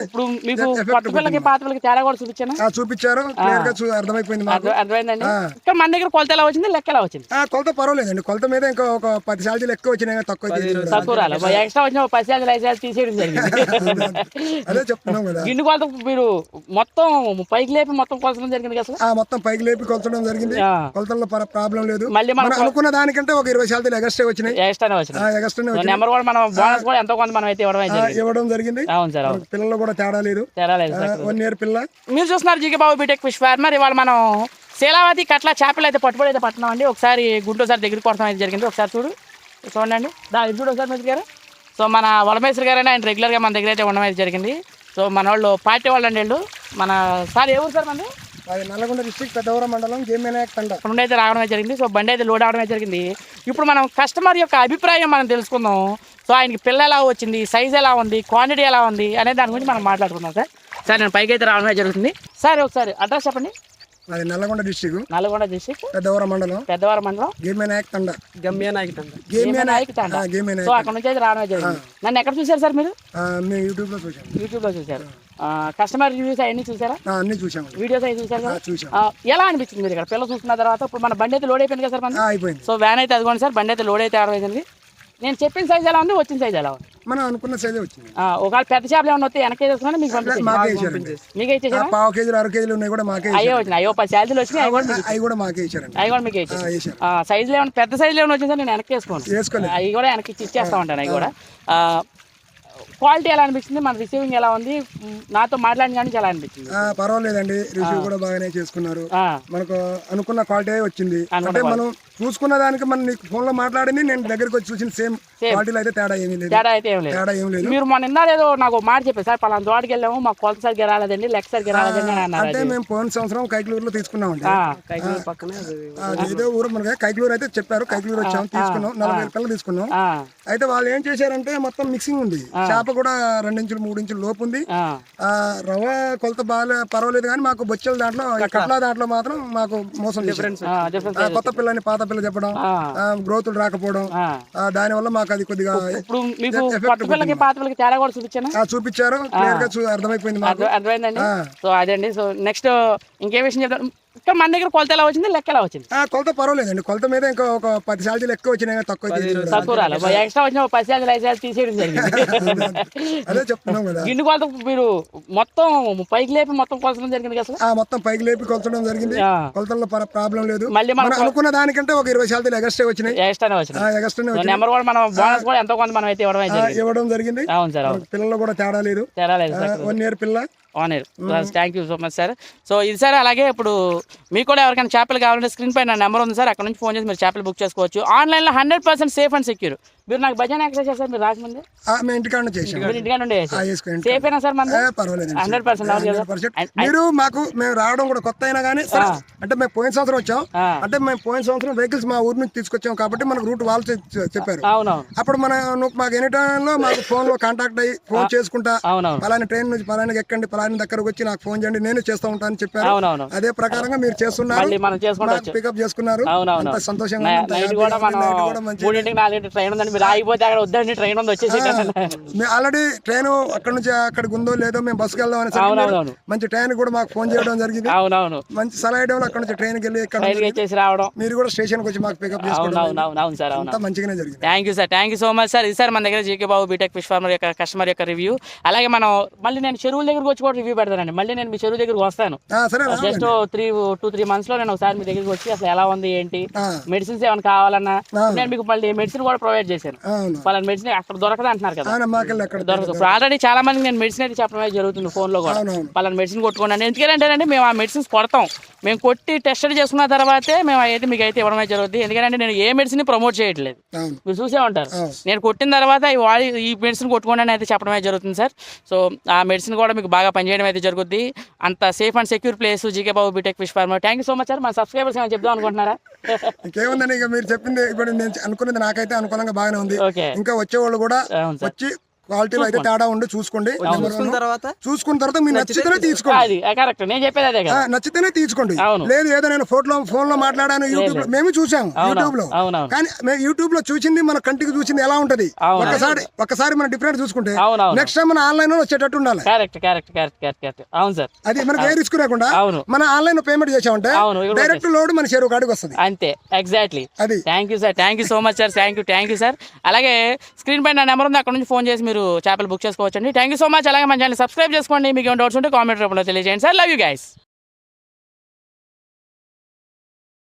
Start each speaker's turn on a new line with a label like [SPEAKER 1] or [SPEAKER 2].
[SPEAKER 1] ఇప్పుడు మీకు కొత్త పిల్లకి పాత పిల్లకి తేడా కూడా చూపించాను.
[SPEAKER 2] చూపించారు, క్లియర్ గా అర్థమైపోయింది,
[SPEAKER 1] అర్థమైందండి. ఇంకా మన దగ్గర కొలత ఎలా వచ్చింది, లెక్క ఎలా వచ్చింది?
[SPEAKER 2] కొలత పర్వాలేదండి, కొలత మీద ఇంకా ఒక 10 శాలరీలు ఎక్కువ వచ్చినాయి,
[SPEAKER 1] తక్కువ రాలేదు. ఎక్స్ట్రా వచ్చిన 10 శాలరీలు 5 శాలరీలు తీసేయడం జరిగింది.
[SPEAKER 2] అదే చెప్తున్నాం కదా.
[SPEAKER 1] గిన్నె కొలత మీరు మొత్తం పైకి లేపి మొత్తం కొలచడం జరిగింది కదా?
[SPEAKER 2] మొత్తం పైకి లేపి కొలచడం జరిగింది. కొలతల్లో ప్రాబ్లం లేదు. మళ్ళీ మనం అనుకున్న దానికంటే ఒక 20 శాలరీలు ఎక్స్ట్రా వచ్చినాయి.
[SPEAKER 1] నెంబర్ కూడా మనం బోనస్ కూడా ఎంతో కొంత మనం అయితే
[SPEAKER 2] ఇవ్వడం జరిగింది.
[SPEAKER 1] అవును సార్,
[SPEAKER 2] పిల్లలు కూడా తేడా లేదు. 1 year పిల్ల.
[SPEAKER 1] మీరు చూస్తున్నారు GK Babu B Tech fish farmer. ఇవాళ మనం శీలావతి కట్ల చేపలు అయితే పట్టుబడి అయితే పట్టినాం అండి. ఒకసారి గుంటూరు సార్ దగ్గరికి కొడతాం అయితే జరిగింది. ఒకసారి చూడండి ఇది చూడు ఒకసారి మేస్త్రి గారు. సో మన వలమేశ్వరి గారు ఆయన రెగ్యులర్గా మన దగ్గర అయితే ఉండడం అయితే జరిగింది. సో మన వాళ్ళు పార్టీ వాళ్ళు అండి వీళ్ళు. మన సార్ ఏ ఊరు సార్ మనది?
[SPEAKER 2] నల్లగొండ డిస్ట్రిక్ట్ పెద్దవరం మండలం గేమినాయక్ తండ
[SPEAKER 1] నుండి అయితే రావడం అయితే జరిగింది. సో బండి అయితే లోడ్ అవడం అయితే జరిగింది. ఇప్పుడు మనం కస్టమర్ యొక్క అభిప్రాయం మనం తెలుసుకుందాం. సో ఆయనకి పిల్ల ఎలా వచ్చింది, సైజ్ ఎలా ఉంది, క్వాంటిటీ ఎలా ఉంది అనే దాని గురించి మనం మాట్లాడుకుందాం. సార్ నేను పైకి అయితే రావడం జరుగుతుంది. సార్ ఒకసారి అడ్రస్ చెప్పండి.
[SPEAKER 2] నల్లగొండ డిస్ట్రిక్ట్
[SPEAKER 1] పెద్దవరం మండలం
[SPEAKER 2] గేమినాయక్ తండ.
[SPEAKER 1] సో అక్కడ నుంచి అయితే రావడం జరిగింది. నన్ను ఎక్కడ చూసారు సార్ మీరు?
[SPEAKER 2] యూట్యూబ్ లో చూసారు.
[SPEAKER 1] కస్టమర్ రివ్యూస్ అవన్నీ చూసారా?
[SPEAKER 2] అన్ని చూసాము.
[SPEAKER 1] వీడియోస్ అవి చూసారు. ఎలా అనిపించింది మీరు ఇక్కడ పిల్ల చూసుకున్న తర్వాత? ఇప్పుడు మన బండి అయితే లోడ్ అయిపోయింది కదా సార్?
[SPEAKER 2] అయిపోయింది.
[SPEAKER 1] సో వ్యాన్ అయితే అదిగోండి సార్, బండి అయితే లోడ్ అయితే ఆడమైంది. నేను చెప్పిన సైజ్ ఎలా ఉంది, వచ్చిన సైజ్ ఎలా ఉంది?
[SPEAKER 2] మనం అనుకున్న సైజ్ వచ్చింది.
[SPEAKER 1] ఒకవేళ పెద్ద చేపలు ఏమన్నా వస్తే వెనక్కి వేసుకున్నా మీకు మీకే ఇచ్చేసారు.
[SPEAKER 2] 1/2 కేజీలు 6 కేజీలు ఉన్నాయి కూడా మాకే.
[SPEAKER 1] అయ్యో వచ్చినాయి, అయ్యో 10 శాలరీలు వచ్చినాయి,
[SPEAKER 2] అవి కూడా మాకే ఇచ్చారండి.
[SPEAKER 1] అవి కూడా మీకు ఇచ్చారు. సైజులు ఏమన్నా పెద్ద సైజులు ఏమైనా వచ్చింది సార్? నేను వెనక్కి వేసుకోండి, అవి కూడా వెనక్కి ఇచ్చేస్తా ఉంటాను. అవి కూడా క్వాలిటీ ఎలా అనిపించింది? మన రిసీవింగ్ ఎలా ఉంది? నాతో మాట్లాడిన కానీ ఎలా అనిపించింది?
[SPEAKER 2] పర్వాలేదండి, రిసీవ్ కూడా బాగానే చేసుకున్నారు. మనకు అనుకున్న క్వాలిటీ వచ్చింది. అంటే మనం చూసుకున్న దానికి మనం నీకు ఫోన్ లో మాట్లాడింది, నేను దగ్గరికి వచ్చి చూసిన సేమ్ క్వాలిటీలో అయితే తేడా ఏమీ లేదు.
[SPEAKER 1] మీరు మొన్న ఇందాలేదో నాకు మాట చెప్పారు సార్, పలానా చోటుకి వెళ్ళాము, మాకు కొలత సరిగ్గా రాలేదండి, లెక్క సరిగ్గా రాలేదండి అని అన్నారు.
[SPEAKER 2] అంటే మేము పోయిన సంవత్సరం కైకలూరులో తీసుకున్నామండి. ఏదో ఊరు మనకి కైకలూరు అయితే చెప్పారు. కైకలూరు వచ్చాము, తీసుకున్నాం. 40,000 పిల్లలు తీసుకున్నాం. అయితే వాళ్ళు ఏం చేశారంటే మొత్తం మిక్సింగ్ ఉంది. చేప కూడా 2 ఇంచులు 3 ఇంచులు లోపు ఉంది. రవ్వ కొలత బాగా పర్వాలేదు, కానీ మాకు బొచ్చల దాంట్లో కట్ల దాంట్లో మాత్రం మాకు మోసం డిఫరెన్స్. కొత్త పిల్లని పాత పిల్ల చెప్పడం, గ్రోతులు రాకపోవడం, దాని వల్ల మాకు అది కొద్దిగా చూపించారు, క్లియర్ గా అర్థమైపోయింది.
[SPEAKER 1] సో అదండి. సో నెక్స్ట్ ఇంకే విషయం చెప్తాను. ఇంకా మన దగ్గర కొలత ఎలా వచ్చింది, లెక్క ఎలా వచ్చింది?
[SPEAKER 2] కొలత పర్వాలేదండి, కొలత మీద ఇంకా ఒక 10 శాలరీలు ఎక్కువ వచ్చినాయి,
[SPEAKER 1] తక్కువ రాలేదు. ఎక్స్ట్రా వచ్చిన 10 శాలరీలు 5 శాలరీలు తీసేయడం జరిగింది.
[SPEAKER 2] అదే చెప్తున్నాం కదా.
[SPEAKER 1] గిన్నె కొలత మీరు మొత్తం పైకి లేపి మొత్తం కొలచడం జరిగింది కదా?
[SPEAKER 2] మొత్తం పైకి లేపి కొలచడం జరిగింది. కొలతల్లో ప్రాబ్లం లేదు. మళ్ళీ మనం అనుకున్న దానికంటే ఒక 20 శాలరీలు ఎక్స్ట్రా వచ్చినాయి.
[SPEAKER 1] నెంబర్ కూడా మనం బోనస్ కూడా ఎంతో కొంత మనం అయితే
[SPEAKER 2] ఇవ్వడం జరిగింది.
[SPEAKER 1] అవును సార్,
[SPEAKER 2] పిల్లలు కూడా తేడా లేదు. 1 year పిల్ల.
[SPEAKER 1] Thank you so much sir. So ఇది సార్, అలాగే ఇప్పుడు మీకు కూడా ఎవరికైనా చేపలు కావాలంటే స్క్రీన్ పైన నెంబర్ ఉంది సార్, అక్కడ నుంచి ఫోన్ చేసి మీరు చేపలు బుక్ చేసుకోవచ్చు. ఆన్లైన్లో 100% సేఫ్ అండ్ సెక్యూర్. మీరు నాకు భజన ఎక్సైజ్ చేస్తారు, మీరు రాకముందే
[SPEAKER 2] ఇంటికాడ నుండి
[SPEAKER 1] సేఫ్ అయినా సార్? మన
[SPEAKER 2] 100%. మీరు మాకు మేము రావడం కూడా కొత్త అయినా కానీ, అంటే మేము పోయిన సంవత్సరం వచ్చాం. అంటే మేము పోయిన సంవత్సరం వెహికల్స్ మా ఊరు నుంచి తీసుకొచ్చాం కాబట్టి మనకు రూట్ వాళ్ళు చెప్పారు. అప్పుడు మాకు ఎనీ టైంలో మాకు ఫోన్ లో కాంటాక్ట్ అయ్యి ఫోన్ చేసుకుంటా, పలానా ట్రైన్ నుంచి పలానా ఎక్కండి, పలానా దగ్గరకు వచ్చి నాకు ఫోన్ చేయండి, నేను చేస్తూ ఉంటాను చెప్పారు. అదే ప్రకారంగా మీరు చేస్తున్నారు, పికప్ చేసుకున్నారు. సంతోషంగా ఆల్రెడీ ట్రైన్ అక్కడ నుంచి అక్కడికి ఉందో లేదో మేము బస్సుకి వెళ్దాం అని మంచి ట్రైన్ కూడా మాకు ఫోన్ చేయడం జరిగింది. మంచి సలహా ఇవ్వడం, అక్కడ నుంచి ట్రైన్ కి వెళ్ళి ఇక్కడ రావడం, మీరు కూడా స్టేషన్ కి వచ్చి మాకు పికప్ చేసుకోవడం మంచిగానే జరిగింది.
[SPEAKER 1] Thank you so much sir. ఇది సార్ మన దగ్గర GK Babu B Tech fish farmer యొక్క కస్టమర్ యొక్క రివ్యూ. అలాగే మనం మళ్ళీ నేను చెరువుల దగ్గరకు వచ్చి కూడా రివ్యూ పెడతానండి. మళ్ళీ నేను మీ చెరువు దగ్గరకు వస్తాను. జస్ట్ 2-3 months లో నేను ఒకసారి మీ దగ్గరికి వచ్చి అసలు ఎలా ఉంది ఏంటి, మెడిసిన్స్ ఏమైనా కావాలన్నా నేను మీకు మళ్ళీ మెడిసిన్ కూడా ప్రొవైడ్ చేశాను. వాళ్ళ మెడిసిన్ అక్కడ దొరకదు అంటున్నారు కదా, దొరకదు. ఇప్పుడు ఆల్రెడీ చాలా మందికి నేను మెడిసిన్ అయితే చెప్పడం జరుగుతుంది ఫోన్ లో కూడా. వాళ్ళని మెడిసిన్ కొట్టుకోండి. ఎందుకంటే మేము ఆ మెడిసిన్స్ కొడతాం, మేము కొట్టి టెస్ట్ చేసుకున్న తర్వాతే మేము అయితే మీకు అయితే ఇవ్వడమే జరుగుతుంది. ఎందుకంటే నేను ఏ మెడిసిన్ ప్రమోట్ చేయట్లేదు, మీరు చూసే ఉంటారు. నేను కొట్టిన తర్వాత ఈ మెడిసిన్ కొట్టుకోండి అని అయితే చెప్పడమే జరుగుతుంది సార్. సో ఆ మెడిసిన్ కూడా మీకు బాగా పనిచేయడం అయితే జరుగుతుంది. అంత safe and secure place G K Babu B Tech fish farmer. Thank you so much sir. మన సబ్స్క్రైబర్స్ ఏమైనా చెప్దాం అనుకుంటున్నారా?
[SPEAKER 2] ఇంకేముందని ఇక మీరు చెప్పింది ఇప్పుడు నేను అనుకున్నది నాకైతే అనుకూలంగా బాగానే ఉంది. ఇంకా వచ్చేవాళ్ళు కూడా వచ్చి క్వాలిటీలో అయితే తేడా ఉండి చూసుకోండి. చూసుకున్న తర్వాత మీరు నచ్చితేనే తీసుకోండి.
[SPEAKER 1] అది కరెక్ట్, నేను చెప్పేది అదే కదా.
[SPEAKER 2] నచ్చితేనే తీసుకోండి.
[SPEAKER 1] అవును.
[SPEAKER 2] లేదు ఏదో నేను ఫోన్ లో మాట్లాడాను యూట్యూబ్ లో, మేము చూసాము యూట్యూబ్ లో.
[SPEAKER 1] అవునవును.
[SPEAKER 2] కానీ మేము యూట్యూబ్ లో చూసింది మన కంటికి చూసింది ఎలా ఉంటది, ఒకసారి మనం డిఫరెంట్ చూసుకుంటే నెక్స్ట్ టైం మన ఆన్లైన్ లో వచ్చేటట్టు ఉండాలి.
[SPEAKER 1] Correct correct correct correct correct. అవును సార్.
[SPEAKER 2] అది మనకి ఏ రిస్క్ లేకుండా
[SPEAKER 1] అవును.
[SPEAKER 2] మన ఆన్లైన్ లో పేమెంట్ చేసామంటే డైరెక్ట్ లోడ్ మన చెరువు కాడికి వస్తుంది.
[SPEAKER 1] అంతే, ఎగ్జాక్ట్లీ.
[SPEAKER 2] అది.
[SPEAKER 1] Thank you sir, thank you so much sir, thank you sir. అలాగే స్క్రీన్ పైన నా నెంబర్ ఉంది, అక్కడ నుంచి ఫోన్ చేసి మీరు చేపలు బుక్ చేసుకోవచ్చండి. Thank you so much. అలాగే మన ఛానల్ సబ్స్క్రైబ్ చేసుకోండి. మీకు ఏమైనా డౌట్స్ ఉంటే కామెంట్ రూపంలో తెలియజేయండి సార్. Love you guys.